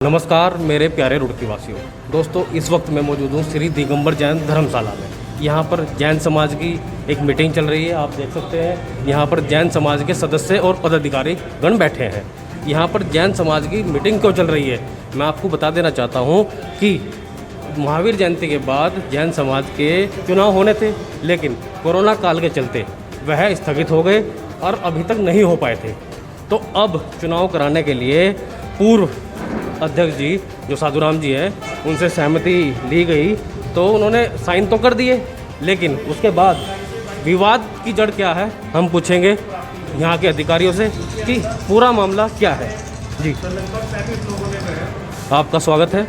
नमस्कार मेरे प्यारे रुड़की वासियों। दोस्तों, इस वक्त मैं मौजूद हूँ श्री दिगंबर जैन धर्मशाला में। यहाँ पर जैन समाज की एक मीटिंग चल रही है। आप देख सकते हैं यहाँ पर जैन समाज के सदस्य और पदाधिकारी गण बैठे हैं। यहाँ पर जैन समाज की मीटिंग क्यों चल रही है, मैं आपको बता देना चाहता हूँ कि महावीर जयंती के बाद जैन समाज के चुनाव होने थे, लेकिन कोरोना काल के चलते वह स्थगित हो गए और अभी तक नहीं हो पाए थे। तो अब चुनाव कराने के लिए पूर्व अध्यक्ष जी जो साधुराम जी हैं उनसे सहमति ली गई, तो उन्होंने साइन तो कर दिए, लेकिन उसके बाद विवाद की जड़ क्या है हम पूछेंगे यहाँ के अधिकारियों से कि पूरा मामला क्या है। जी, आपका स्वागत है।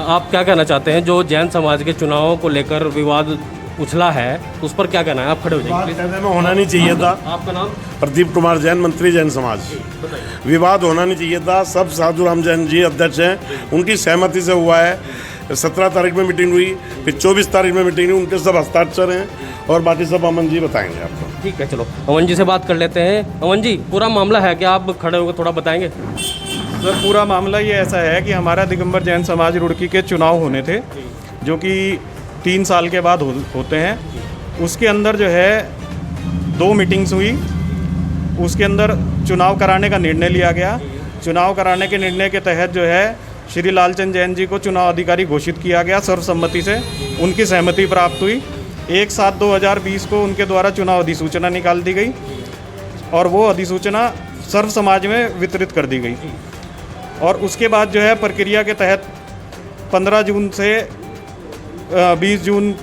आप क्या कहना चाहते हैं, जो जैन समाज के चुनावों को लेकर विवाद उछला है उस पर क्या कहना है? आप खड़े हो जाइए। कहने में होना नहीं चाहिए था। आपका नाम? प्रदीप कुमार जैन, मंत्री जैन समाज। विवाद होना नहीं चाहिए था। सब साधुराम जैन जी अध्यक्ष हैं, उनकी सहमति से हुआ है। 17 तारीख में मीटिंग हुई, फिर 24 तारीख में मीटिंग हुई। उनके सब हस्ताक्षर हैं और बाकी सब अमन जी बताएंगे आपको। ठीक है, चलो अमन जी से बात कर लेते हैं। अमन जी, पूरा मामला है क्या? आप खड़े होकर थोड़ा बताएंगे। सर, पूरा मामला ये ऐसा है कि हमारा दिगंबर जैन समाज रुड़की के चुनाव होने थे, जो कि 3 साल के बाद होते हैं। उसके अंदर जो है 2 मीटिंग्स हुई। उसके अंदर चुनाव कराने का निर्णय लिया गया। चुनाव कराने के निर्णय के तहत जो है श्री लालचंद जैन जी को चुनाव अधिकारी घोषित किया गया सर्वसम्मति से। उनकी सहमति प्राप्त हुई। 1/7/2020 को उनके द्वारा चुनाव अधिसूचना निकाल दी गई और वो अधिसूचना सर्व समाज में वितरित कर दी गई। और उसके बाद जो है प्रक्रिया के तहत 15 जून से 20 जून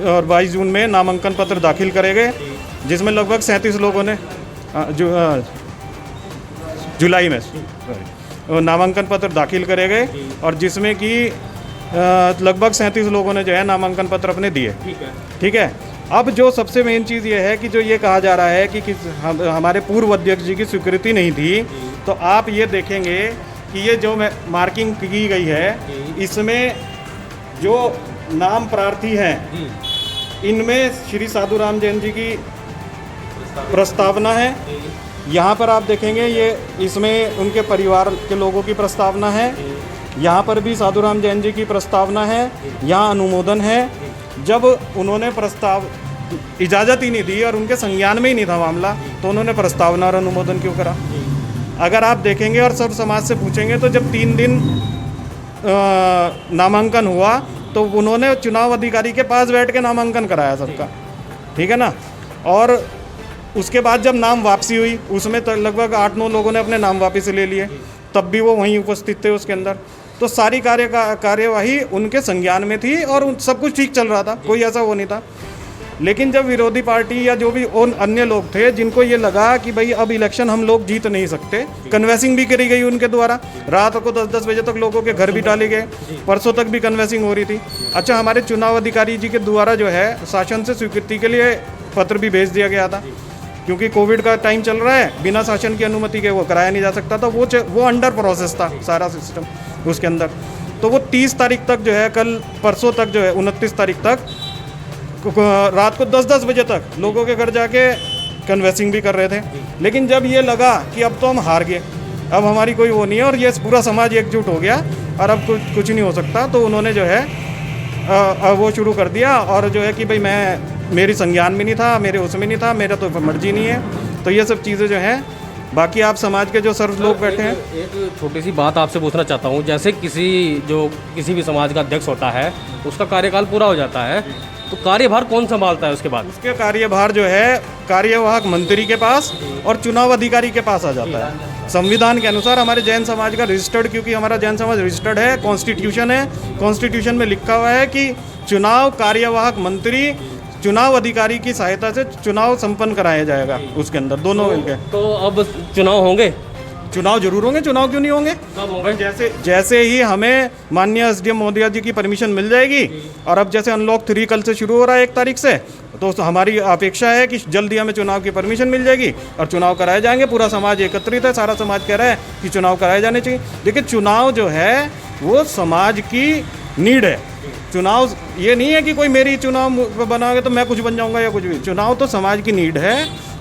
और 22 जून में नामांकन पत्र दाखिल करे गए, जिसमें लगभग 37 लोगों ने जुलाई में नामांकन पत्र दाखिल करे गए, और जिसमें कि लगभग 37 लोगों ने जो है नामांकन पत्र अपने दिए। ठीक है। अब जो सबसे मेन चीज़ ये है कि जो ये कहा जा रहा है कि हमारे पूर्व अध्यक्ष जी की स्वीकृति नहीं थी, तो आप ये देखेंगे कि ये जो मार्किंग की गई है, इसमें जो नाम प्रार्थी हैं, इनमें श्री साधुराम जैन जी की प्रस्तावना है। यहाँ पर आप देखेंगे ये इसमें उनके परिवार के लोगों की प्रस्तावना है। यहाँ पर भी साधुराम जैन जी की प्रस्तावना है। यहाँ अनुमोदन है। जब उन्होंने प्रस्ताव इजाज़त ही नहीं दी और उनके संज्ञान में ही नहीं था मामला, तो उन्होंने प्रस्तावना और अनुमोदन क्यों करा? अगर आप देखेंगे और सब समाज से पूछेंगे, तो जब 3 दिन नामांकन हुआ तो उन्होंने चुनाव अधिकारी के पास बैठ के नामांकन कराया सबका। ठीक है ना। और उसके बाद जब नाम वापसी हुई, उसमें तो लगभग 8-9 लोगों ने अपने नाम वापस ले लिए, तब भी वो वहीं उपस्थित थे उसके अंदर। तो सारी कार्यवाही उनके संज्ञान में थी और सब कुछ ठीक चल रहा था, कोई ऐसा वो नहीं था। लेकिन जब विरोधी पार्टी या जो भी अन्य लोग थे, जिनको ये लगा कि भाई अब इलेक्शन हम लोग जीत नहीं सकते, कन्वेंसिंग भी करी गई उनके द्वारा। रात को 10-10 बजे तक लोगों के घर भी डाले गए। परसों तक भी कन्वेंसिंग हो रही थी। अच्छा, हमारे चुनाव अधिकारी जी के द्वारा जो है शासन से स्वीकृति के लिए पत्र भी भेज दिया गया था, क्योंकि कोविड का टाइम चल रहा है, बिना शासन की अनुमति के वो कराया नहीं जा सकता था। वो अंडर प्रोसेस था सारा सिस्टम उसके अंदर। तो वो 30 तारीख तक जो है, कल परसों तक जो है 29 तारीख तक रात को 10-10 बजे तक लोगों के घर जाके कन्वेंसिंग भी कर रहे थे। लेकिन जब ये लगा कि अब तो हम हार गए, अब हमारी कोई वो नहीं है और ये पूरा समाज एकजुट हो गया और अब कुछ नहीं हो सकता, तो उन्होंने जो है वो शुरू कर दिया। और जो है कि भाई मेरी संज्ञान में नहीं था, मेरे उसमें नहीं था, मेरा तो मर्जी नहीं है। तो ये सब चीज़ें जो हैं, बाकी आप समाज के जो सर्व लोग बैठे हैं। एक छोटी सी बात आपसे पूछना चाहता हूँ। जैसे किसी भी समाज का अध्यक्ष होता है, उसका कार्यकाल पूरा हो जाता है, तो कार्यभार कौन संभालता है उसके बाद? उसके कार्यभार जो है कार्यवाहक मंत्री के पास और चुनाव अधिकारी के पास आ जाता है। संविधान के अनुसार हमारे जैन समाज का रजिस्टर्ड, क्योंकि हमारा जैन समाज रजिस्टर्ड है, कॉन्स्टिट्यूशन है, कॉन्स्टिट्यूशन में लिखा हुआ है कि चुनाव कार्यवाहक मंत्री चुनाव अधिकारी की सहायता से चुनाव संपन्न कराया जाएगा उसके अंदर, दोनों मिलकर। तो अब चुनाव होंगे? चुनाव जरूर होंगे। चुनाव क्यों नहीं होंगे? कब होंगे? जैसे ही हमें माननीय एसडीएम महोदया जी की परमिशन मिल जाएगी, और अब जैसे अनलॉक 3 कल से शुरू हो रहा है 1 तारीख से, तो हमारी अपेक्षा है कि जल्दी हमें चुनाव की परमिशन मिल जाएगी और चुनाव कराए जाएंगे। पूरा समाज एकत्रित है, सारा समाज कह रहा है कि चुनाव कराए जाने चाहिए। देखिए, चुनाव जो है वो समाज की नीड है। चुनाव ये नहीं है कि कोई मेरी चुनाव बनाओगे तो मैं कुछ बन जाऊंगा या कुछ भी। चुनाव तो समाज की नीड है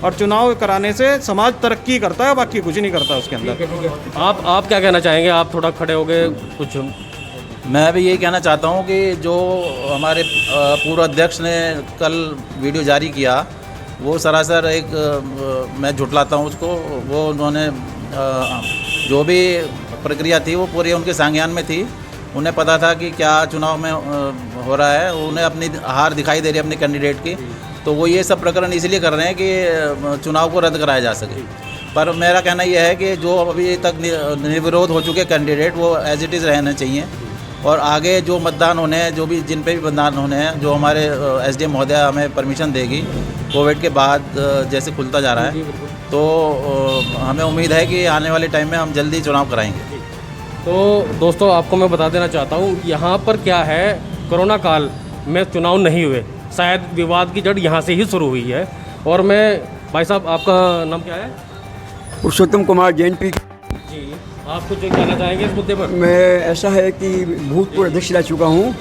और चुनाव कराने से समाज तरक्की करता है, बाकी कुछ नहीं करता उसके अंदर। आप क्या कहना चाहेंगे? आप थोड़ा खड़े हो गए कुछ। मैं भी यही कहना चाहता हूँ कि जो हमारे पूर्व अध्यक्ष ने कल वीडियो जारी किया वो सरासर एक मैं झुटलाता हूँ उसको। वो उन्होंने जो भी प्रक्रिया थी वो पूरी उनके संज्ञान में थी। उन्हें पता था कि क्या चुनाव में हो रहा है, उन्हें अपनी हार दिखाई दे रही है अपने कैंडिडेट की, तो वो ये सब प्रकरण इसलिए कर रहे हैं कि चुनाव को रद्द कराया जा सके। पर मेरा कहना यह है कि जो अभी तक निर्विरोध हो चुके कैंडिडेट वो एज इट इज़ रहना चाहिए, और आगे जो मतदान होने हैं, जो भी जिन पे भी मतदान होने हैं, जो हमारे एसडीएम महोदय हमें परमिशन देगी कोविड के बाद जैसे खुलता जा रहा है, तो हमें उम्मीद है कि आने वाले टाइम में हम जल्दी चुनाव कराएंगे। तो दोस्तों आपको मैं बता देना चाहता हूँ यहाँ पर क्या है, कोरोना काल में चुनाव नहीं हुए, शायद विवाद की जड़ यहाँ से ही शुरू हुई है। और मैं भाई साहब, आपका नाम क्या है? पुरुषोत्तम कुमार जैन पी। जी, आप कुछ कहना चाहेंगे इस मुद्दे पर? मैं ऐसा है कि भूतपूर्व अध्यक्ष रह चुका हूँ,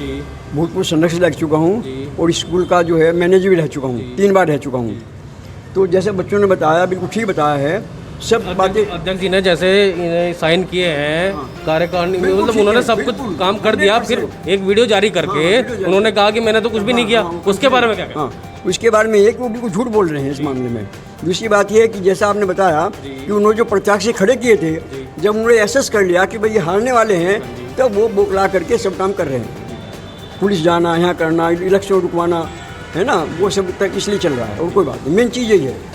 भूतपूर्व संरक्षक रह चुका हूँ, और स्कूल का जो है मैनेजर भी रह चुका हूँ, 3 बार रह चुका हूँ। तो जैसे बच्चों ने बताया, बिल्कुल ठीक बताया है सब बातें। अध्यक्ष जी ने जैसे साइन किए हैं कार्यकारिणी में, मतलब उन्होंने सब कुछ काम कर दिया, फिर एक वीडियो जारी करके उन्होंने कहा कि मैंने तो कुछ भी नहीं किया। उसके बारे में क्या कहना? हाँ, उसके बारे में एक वो बिल्कुल झूठ बोल रहे हैं इस मामले में। दूसरी बात यह है कि जैसा आपने बताया कि उन्होंने जो प्रत्याशी खड़े किए थे, जब उन्होंने एसेस कर लिया कि भाई ये हारने वाले हैं, तब वो बोखला करके सब काम कर रहे हैं। पुलिस जाना, यहाँ करना, इलेक्शन रुकवाना, है ना, वो सब तक इसलिए चल रहा है, और कोई बात नहीं। मेन चीज़ यही है।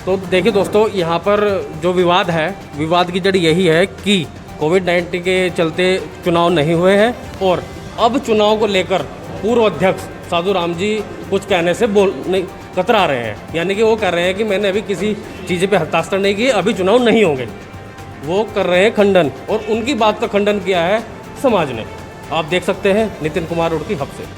तो देखिए दोस्तों, यहाँ पर जो विवाद है, विवाद की जड़ यही है कि कोविड-19 के चलते चुनाव नहीं हुए हैं, और अब चुनाव को लेकर पूर्व अध्यक्ष साधु राम जी कुछ कहने से कतरा रहे हैं। यानी कि वो कह रहे हैं कि मैंने अभी किसी चीज़ पे हस्ताक्षर नहीं किए, अभी चुनाव नहीं होंगे। वो कर रहे हैं खंडन, और उनकी बात का खंडन किया है समाज ने। आप देख सकते हैं नितिन कुमार रुड़की हब से।